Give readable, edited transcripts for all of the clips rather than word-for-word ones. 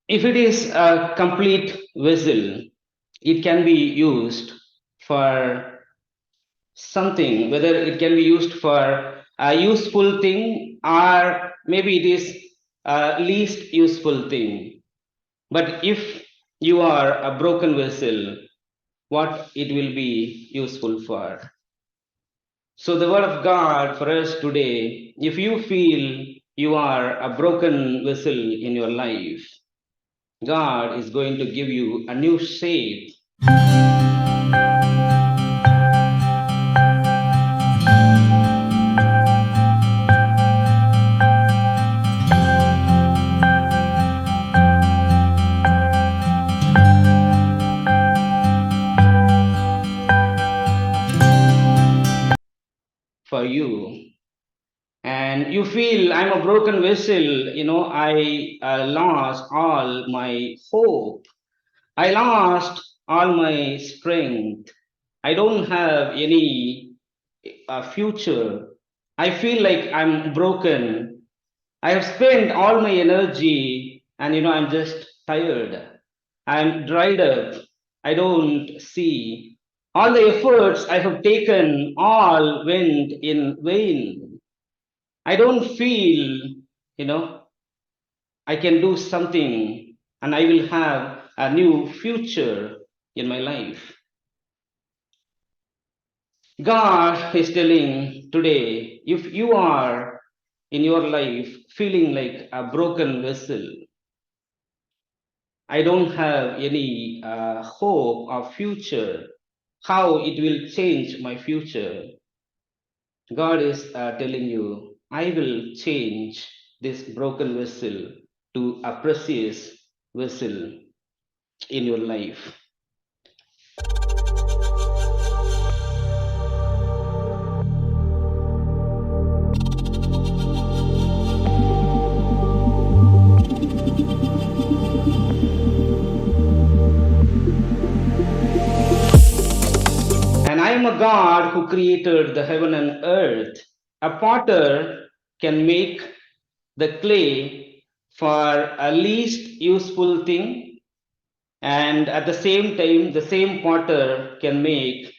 If it is a complete vessel, it can be used for something, whether it can be used for a useful thing or maybe it is a least useful thing. But if you are a broken vessel, what it will be useful for? So, the word of God for us today, if you feel you are a broken vessel in your life, God is going to give you a new shape for you. And you feel I'm a broken vessel, I lost all my hope, I lost all my strength, I don't have any future, I feel like I'm broken, I have spent all my energy and I'm just tired, I'm dried up, I don't see, all the efforts I have taken all went in vain. I don't feel, you know, I can do something and I will have a new future in my life. God is telling today, if you are in your life feeling like a broken vessel, I don't have any hope of future, how it will change my future. God is telling you, I will change this broken vessel to a precious vessel in your life. And I am a God who created the heaven and earth. A potter can make the clay for a least useful thing, and at the same time, the same potter can make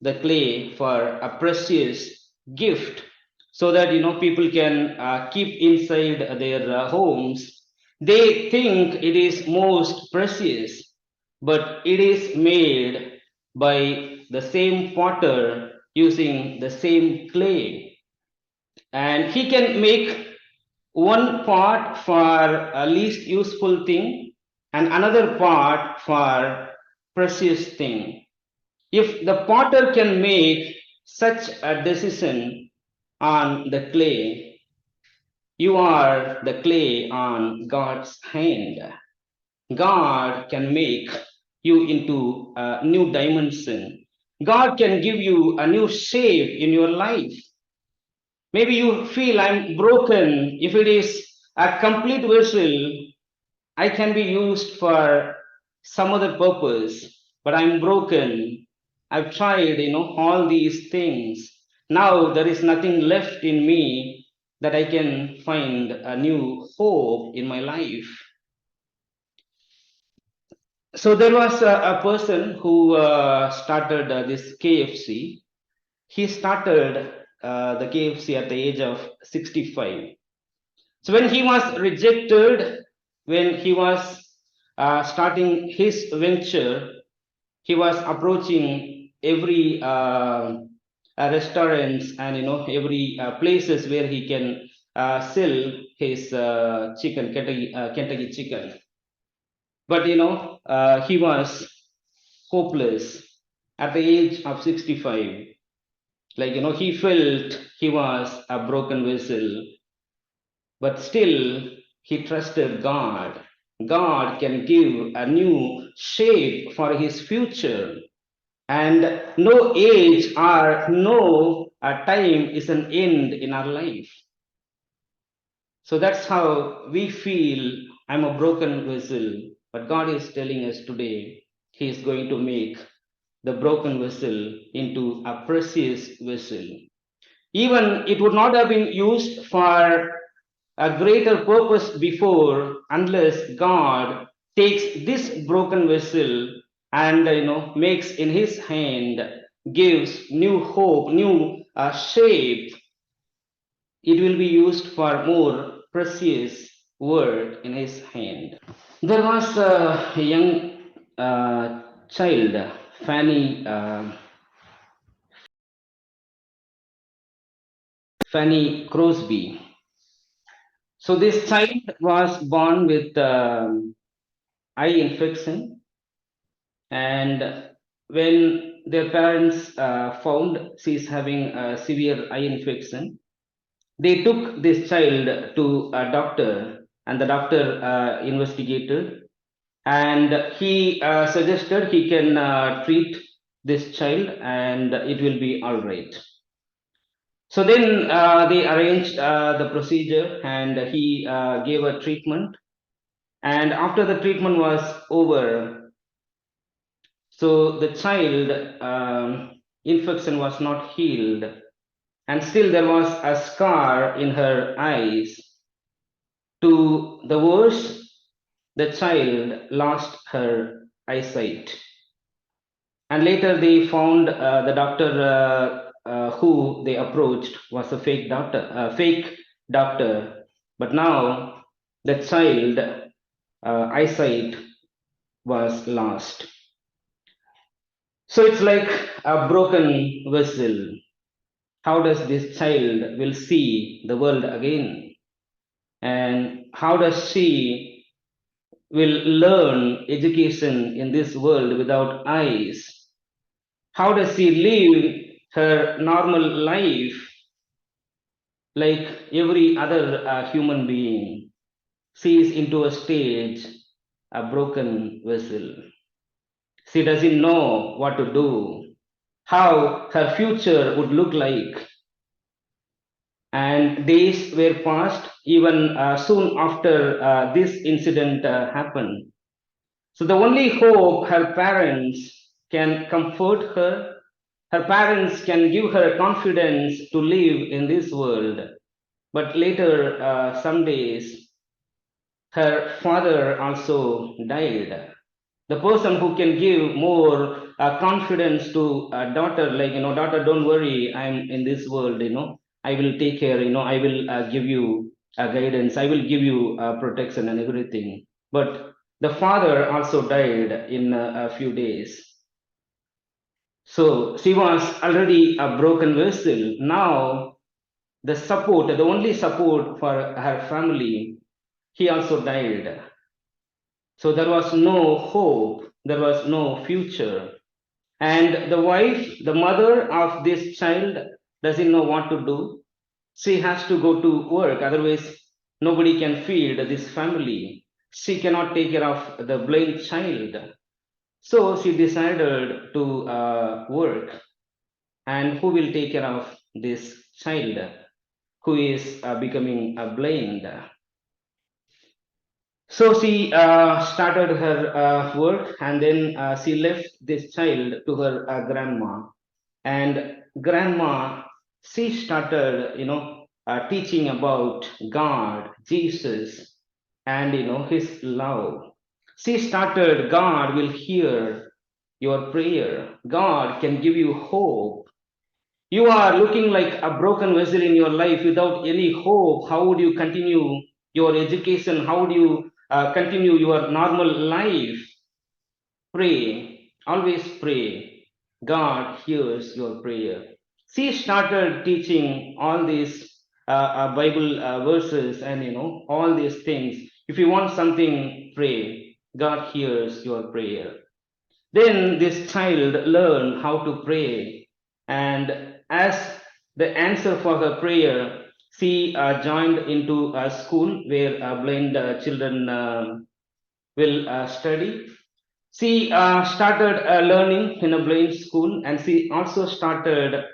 the clay for a precious gift so that people can keep inside their homes. They think it is most precious, but it is made by the same potter using the same clay, and he can make one part for a least useful thing and another part for precious thing. If the potter can make such a decision on the clay, you are the clay on God's hand. God can make you into a new dimension. God can give you a new shape in your life. Maybe you feel I'm broken. If it is a complete vessel, I can be used for some other purpose, but I'm broken. I've tried, all these things. Now there is nothing left in me that I can find a new hope in my life. So there was a person who started this KFC. He started the KFC at the age of 65. So when he was rejected, when he was starting his venture, he was approaching every restaurants and every places where he can sell his chicken, Kentucky chicken. But he was hopeless at the age of 65. Like he felt he was a broken vessel, but still he trusted God. God can give a new shape for his future, and no age or no time is an end in our life. So that's how we feel I'm a broken vessel, but God is telling us today He is going to make the broken vessel into a precious vessel. Even it would not have been used for a greater purpose before unless God takes this broken vessel and makes in his hand, gives new hope, new shape. It will be used for more precious work in his hand. There was a young child, Fanny Crosby. So this child was born with eye infection, and when their parents found she's having a severe eye infection, they took this child to a doctor, and the doctor investigated, and he suggested he can treat this child, and it will be all right. So then they arranged the procedure, and he gave a treatment. And after the treatment was over, so the child infection was not healed, and still there was a scar in her eyes. To the worst, the child lost her eyesight. And later they found the doctor who they approached was a fake doctor. But now the child eyesight was lost. So it's like a broken vessel. How does this child will see the world again? And how does she will learn education in this world without eyes? How does she live her normal life like every other human being? She is into a stage, a broken vessel. She doesn't know what to do, how her future would look like. And days were passed even soon after this incident happened. So the only hope her parents can comfort her, her parents can give her confidence to live in this world. But later, some days, her father also died. The person who can give more confidence to a daughter, like, daughter, don't worry, I'm in this world, I will take care, I will give you guidance, I will give you protection and everything. But the father also died in a few days. So she was already a broken vessel. Now, the only support for her family, he also died. So there was no hope, there was no future. And the wife, the mother of this child, doesn't know what to do. She has to go to work, otherwise, nobody can feed this family. She cannot take care of the blind child. So she decided to work. And who will take care of this child who is becoming blind? So she started her work, and then she left this child to her grandma. And grandma, she started, teaching about God, Jesus, and His love. She started, God will hear your prayer. God can give you hope. You are looking like a broken vessel in your life without any hope. How would you continue your education? How would you continue your normal life? Pray, always pray. God hears your prayer. She started teaching all these Bible verses, and all these things. If you want something, pray. God hears your prayer. Then this child learned how to pray, and as the answer for her prayer, she joined into a school where blind children will study. She started learning in a blind school, and she also started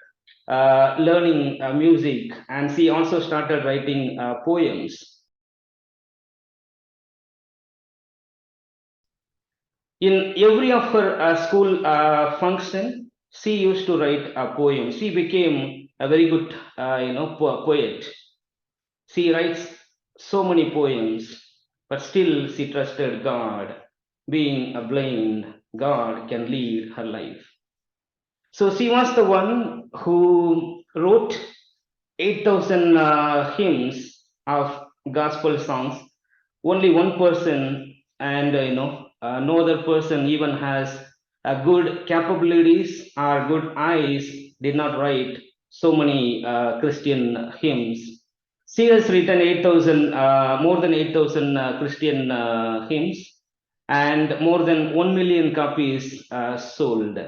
learning music, and she also started writing poems. In every of her school function, she used to write a poem. She became a very good, poet. She writes so many poems, but still she trusted God. Being a blind, God can lead her life. So she was the one who wrote 8,000 hymns of gospel songs. Only one person, and no other person even has good capabilities or good eyes, did not write so many Christian hymns. She has written 8,000, more than 8,000 Christian hymns, and more than 1 million copies sold.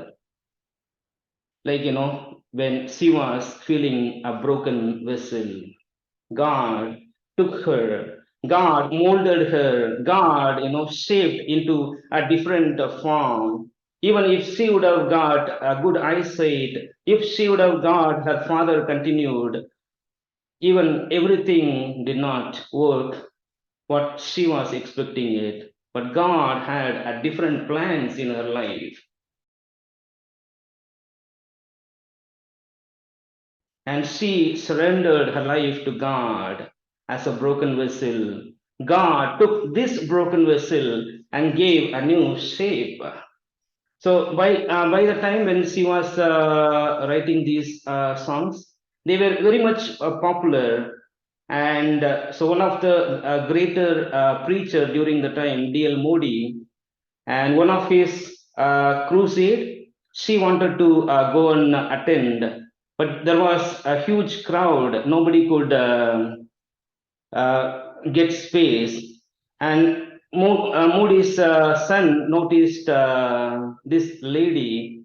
Like, when she was feeling a broken vessel, God took her, God molded her, God, shaped into a different form. Even if she would have got a good eyesight, if she would have got her father continued, even everything did not work what she was expecting it. But God had a different plans in her life. And she surrendered her life to God as a broken vessel. God took this broken vessel and gave a new shape. So by the time when she was writing these songs, they were very much popular. And so one of the greater preacher during the time, D.L. Moody, and one of his crusade, she wanted to go and attend, but there was a huge crowd. Nobody could get space, and Moody's son noticed this lady,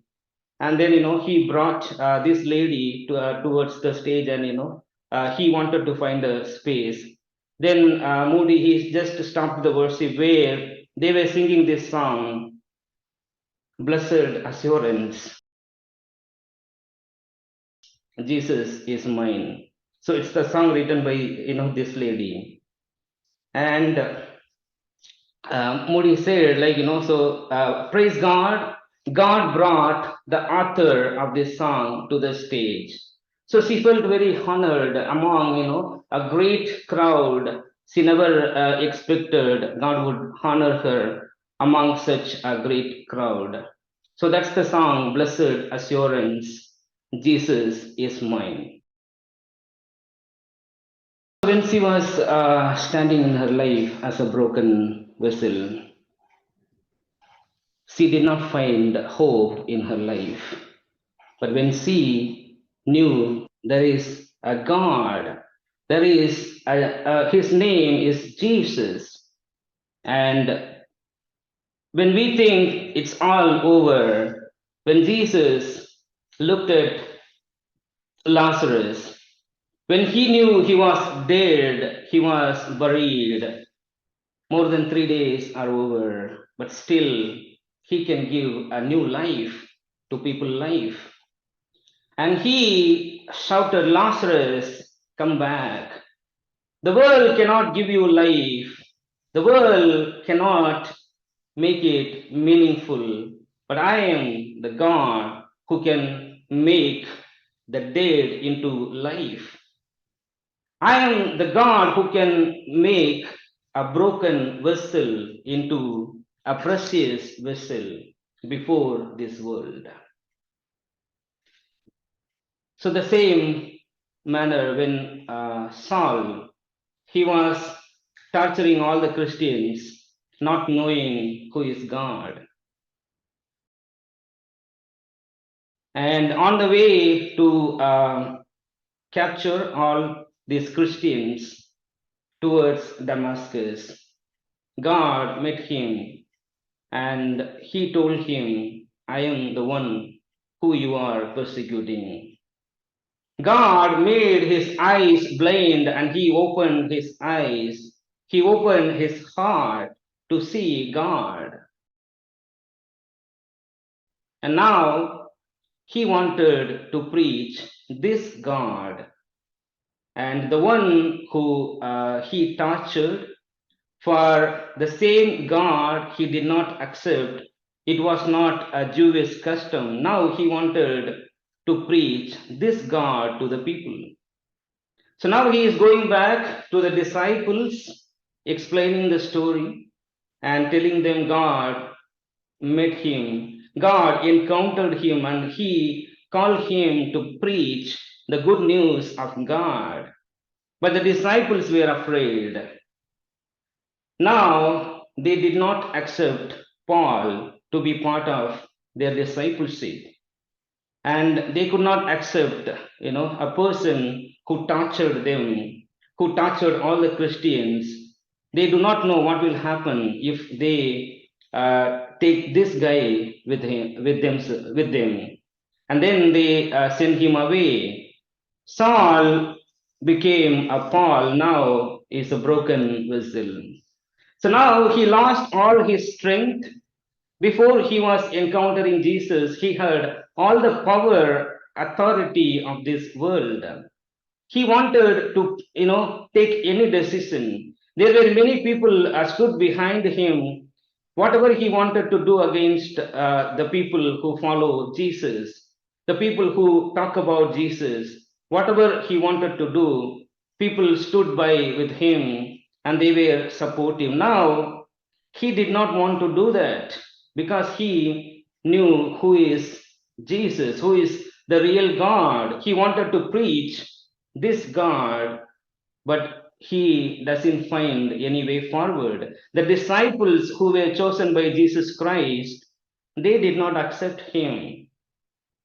and then he brought this lady towards the stage, and he wanted to find a space. Then Moody, he just stopped the worship where they were singing this song, Blessed Assurance, Jesus is mine. So it's the song written by this lady. And Moody said, like, so praise God. God brought the author of this song to the stage. So she felt very honored among, a great crowd. She never expected God would honor her among such a great crowd. So that's the song, Blessed Assurance, Jesus is mine. When she was standing in her life as a broken vessel, she did not find hope in her life. But when she knew there is a God, there is his name is Jesus, and when we think it's all over, when Jesus looked at Lazarus, when he knew he was dead, he was buried, more than 3 days are over, but still he can give a new life to people's life. And he shouted, Lazarus, come back. The world cannot give you life. The world cannot make it meaningful. But I am the God who can make the dead into life. I am the God who can make a broken vessel into a precious vessel before this world. So the same manner when Saul, he was torturing all the Christians, not knowing who is God. And on the way to capture all these Christians towards Damascus, God met him and he told him, I am the one who you are persecuting. God made his eyes blind and he opened his eyes. He opened his heart to see God. And now he wanted to preach this God. And the one who he tortured, for the same God he did not accept. It was not a Jewish custom. Now he wanted to preach this God to the people. So now he is going back to the disciples, explaining the story and telling them God met him. God encountered him and he called him to preach the good news of God. But the disciples were afraid. Now they did not accept Paul to be part of their discipleship. And they could not accept, a person who tortured them, who tortured all the Christians. They do not know what will happen if they take this guy with them, and then they send him away. Saul became a Paul, now is a broken vessel. So now he lost all his strength. Before he was encountering Jesus, he had all the power, authority of this world. He wanted to, take any decision. There were many people stood behind him. Whatever he wanted to do against the people who follow Jesus, the people who talk about Jesus, whatever he wanted to do, people stood by with him and they were supportive. Now, he did not want to do that because he knew who is Jesus, who is the real God. He wanted to preach this God, but he doesn't find any way forward. The disciples who were chosen by Jesus Christ, they did not accept him.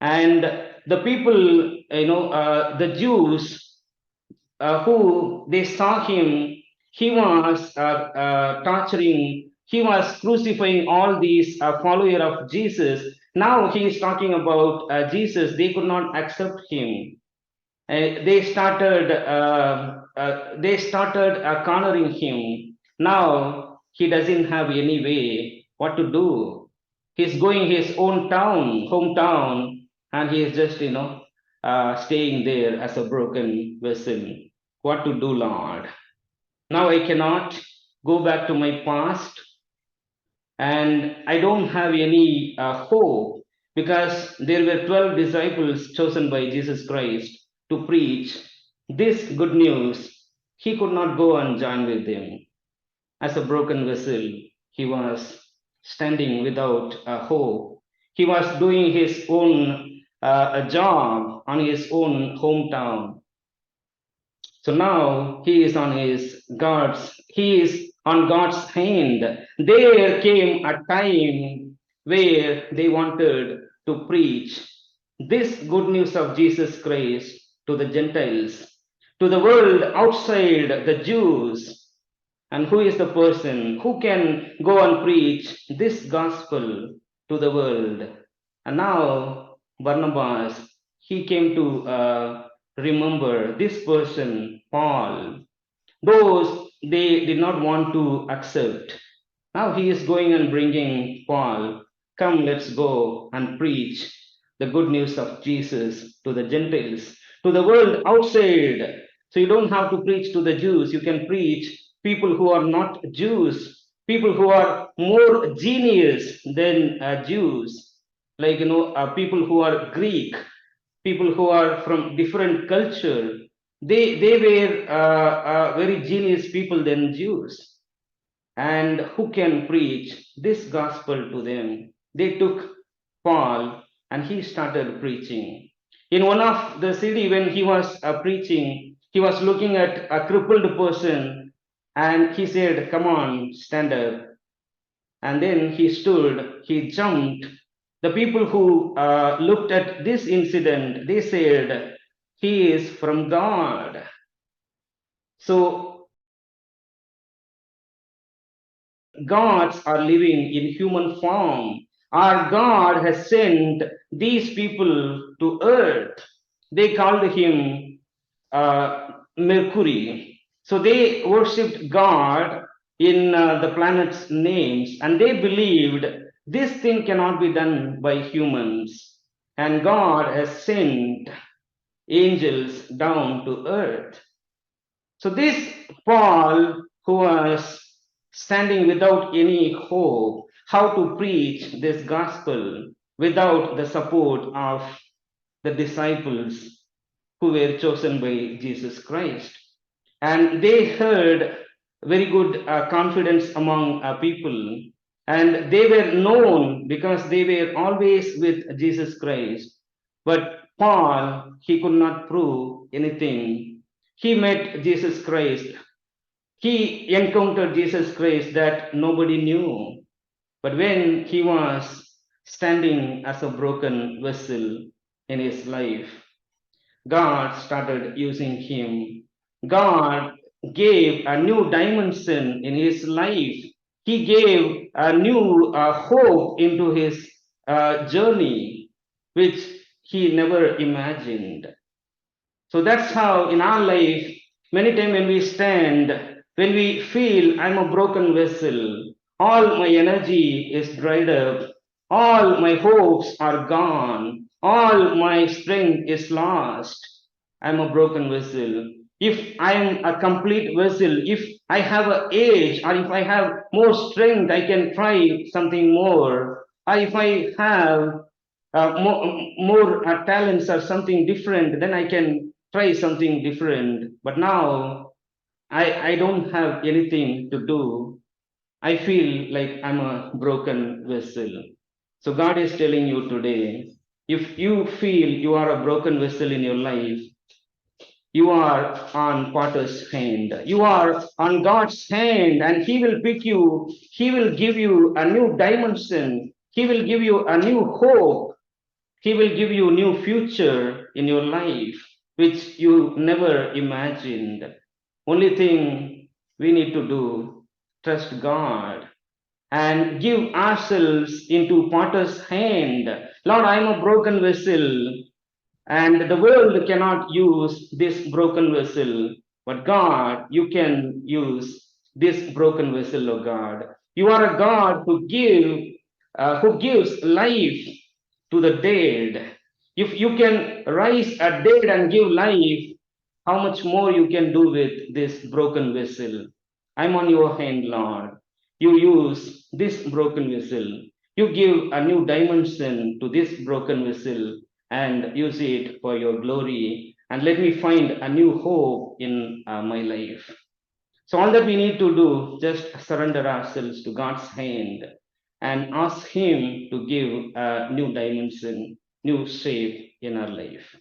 And the people, the Jews who they saw him, he was torturing, he was crucifying all these follower of Jesus. Now he is talking about Jesus. They could not accept him. They started cornering him. Now he doesn't have any way what to do. He's going his own hometown, and he is just staying there as a broken vessel. What to do, Lord? Now I cannot go back to my past, and I don't have any hope because there were 12 disciples chosen by Jesus Christ to preach this good news. He could not go and join with them. As a broken vessel, he was standing without a hope. He was doing his own job on his own hometown. So now he is on God's hand. There came a time where they wanted to preach this good news of Jesus Christ to the Gentiles, to the world outside the Jews. And who is the person who can go and preach this gospel to the world? And now Barnabas, he came to remember this person, Paul. Those they did not want to accept. Now he is going and bringing Paul. Come, let's go and preach the good news of Jesus to the Gentiles, to the world outside. So you don't have to preach to the Jews. You can preach people who are not Jews, people who are more genius than Jews, like people who are Greek, people who are from different culture. They were very genius people than Jews, and who can preach this gospel to them. They took Paul and he started preaching. In one of the city, when he was preaching, he was looking at a crippled person and he said, "Come on, stand up." And then he stood, he jumped. The people who looked at this incident, they said, "He is from God." So gods are living in human form. Our God has sent these people to earth. They called him Mercury. So they worshipped God in the planet's names, and they believed this thing cannot be done by humans. And God has sent angels down to earth. So this Paul, who was standing without any hope, how to preach this gospel without the support of the disciples who were chosen by Jesus Christ. And they heard very good confidence among people. And they were known because they were always with Jesus Christ. But Paul, he could not prove anything. He met Jesus Christ. He encountered Jesus Christ that nobody knew. But when he was standing as a broken vessel in his life, God started using him. God gave a new dimension in his life. He gave a new hope into his journey, which he never imagined. So that's how in our life, many times when we stand, when we feel I'm a broken vessel, all my energy is dried up, all my hopes are gone, all my strength is lost. I'm a broken vessel. If I'm a complete vessel, if I have an age or if I have more strength, I can try something more. Or if I have more talents or something different, then I can try something different. But now I don't have anything to do. I feel like I'm a broken vessel. So God is telling you today, if you feel you are a broken vessel in your life, you are on Potter's hand. You are on God's hand, and He will pick you. He will give you a new dimension. He will give you a new hope. He will give you a new future in your life, which you never imagined. Only thing we need to do, trust God and give ourselves into Potter's hand. Lord, I am a broken vessel, and the world cannot use this broken vessel. But God, you can use this broken vessel, oh God. You are a God who gives life to the dead. If you can rise a dead and give life, how much more you can do with this broken vessel? I'm on your hand, Lord. You use this broken vessel. You give a new dimension to this broken vessel and use it for your glory. And let me find a new hope in my life. So all that we need to do, just surrender ourselves to God's hand and ask Him to give a new dimension, new shape in our life.